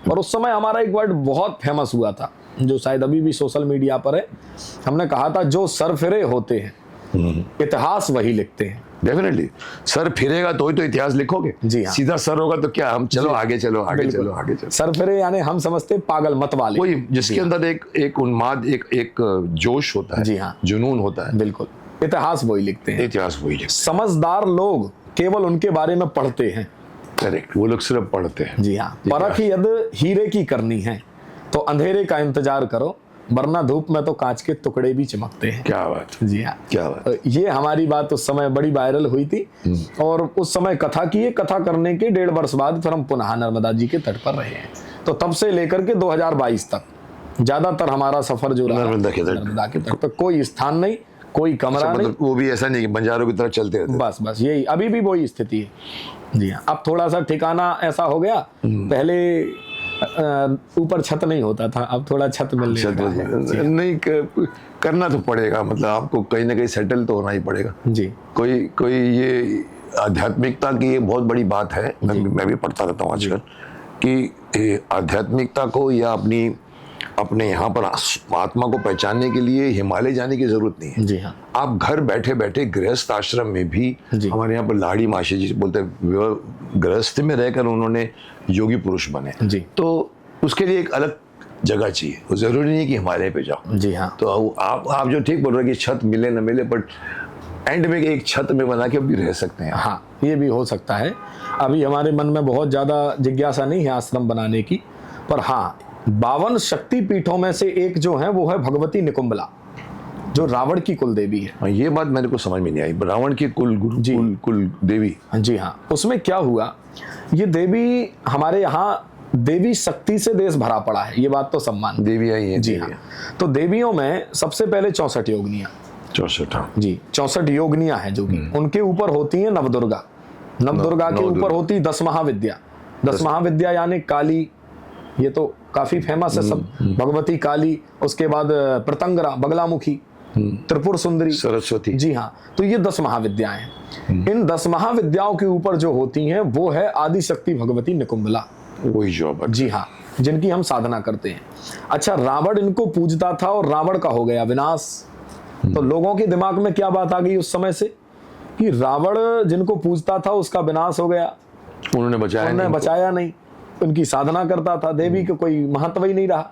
और उस समय हमारा एक वर्ड बहुत फेमस हुआ था, जो शायद अभी भी सोशल मीडिया पर है। हमने कहा था, जो सर फिरे होते हैं इतिहास वही लिखते हैं। डेफिनेटली, सर फिरेगा तो ही तो इतिहास लिखोगे। जी हाँ। सीधा सर होगा तो क्या, हम चलो आगे चलो आगे बिल्कुल। चलो आगे चलो। सर फिरे यानी हम समझते पागल मत वाले, कोई जिसके अंदर एक उन्माद, एक जोश होता है, जी हाँ, जुनून होता है, बिल्कुल, इतिहास वही लिखते हैं। इतिहास वही लिखते समझदार लोग केवल उनके बारे में पढ़ते हैं। करेक्ट, वो लोग सिर्फ पढ़ते हैं। जी हाँ। परख यदि हीरे की करनी है तो अंधेरे का इंतजार करो, वरना धूप में तो कांच के टुकड़े भी चमकते हैं। क्या बात, जी हाँ, क्या बात। ये हमारी बात उस समय बड़ी वायरल हुई थी और उस समय कथा की है। कथा करने के 1.5 वर्ष बाद फिर हम पुनः नर्मदा जी के तट पर रहे हैं। तो तब से लेकर के 2022 तक ज्यादातर हमारा सफर जो रहा नर्मदा के तट पर, कोई स्थान नहीं, कोई कमरा नहीं। मतलब वो भी ऐसा नहीं कि बंजारों की तरफ चलते रहते। बस यही, अभी भी वही स्थिति है। जी हाँ, अब थोड़ा सा ठिकाना ऐसा हो गया, पहले ऊपर छत नहीं होता था, अब थोड़ा छत मिलने लगा है। नहीं करना तो पड़ेगा, मतलब आपको कहीं ना कहीं सेटल तो होना ही पड़ेगा। जी, कोई ये आध्यात्मिकता की ये बहुत बड़ी बात है। मैं भी पढ़ता रहता हूँ आजकल कि आध्यात्मिकता को या अपने यहाँ पर आत्मा को पहचानने के लिए हिमालय जाने की जरूरत नहीं है। जी हाँ, आप घर बैठे बैठे गृहस्थ आश्रम में भी, हमारे यहाँ पर लाड़ी माशी जी बोलते हैं, गृहस्थ में रहकर उन्होंने योगी पुरुष बने। जी, तो उसके लिए एक अलग जगह चाहिए, वो जरूरी नहीं कि हिमालय पे जाओ। जी हाँ। तो आप जो ठीक बोल रहे हैं कि छत मिले न मिले, बट एंड में एक छत में बना के भी रह सकते हैं। हाँ, ये भी हो सकता है। अभी हमारे मन में बहुत ज्यादा जिज्ञासा नहीं है आश्रम बनाने की, पर हाँ, 52 शक्ति पीठों में से एक जो है वो है भगवती निकुंबला, जो रावण की कुल देवी है। ये बात मेरे को समझ में नहीं आई, रावण की कुल देवी। जी हाँ, उसमें क्या हुआ, ये देवी हमारे यहाँ देवी शक्ति से देश भरा पड़ा है, ये बात तो सम्मान देवी आई है। जी हाँ। तो देवियों में सबसे पहले 64 योगिनियाँ, 64 जी 64 योगिनियाँ हैं, जो कि उनके ऊपर होती है नवदुर्गा। नवदुर्गा के ऊपर होती 10 महाविद्या। 10 महाविद्या यानी काली, ये तो काफी फेमस है सब, भगवती काली, उसके बाद प्रतंगरा, बगलामुखी, त्रिपुर सुंदरी, सरस्वती। जी हाँ। तो ये 10 महाविद्याएं हैं। इन 10 महाविद्याओं के ऊपर जो होती हैं वो है आदि शक्ति भगवती निकुंबला, वही जॉब। जी हाँ, जिनकी हम साधना करते हैं। अच्छा, रावण इनको पूजता था और रावण का हो गया विनाश। तो लोगों के दिमाग में क्या बात आ गई उस समय से कि रावण जिनको पूजता था उसका विनाश हो गया, उन्होंने बचाया नहीं, उनकी साधना करता था, देवी का कोई महत्व ही नहीं रहा।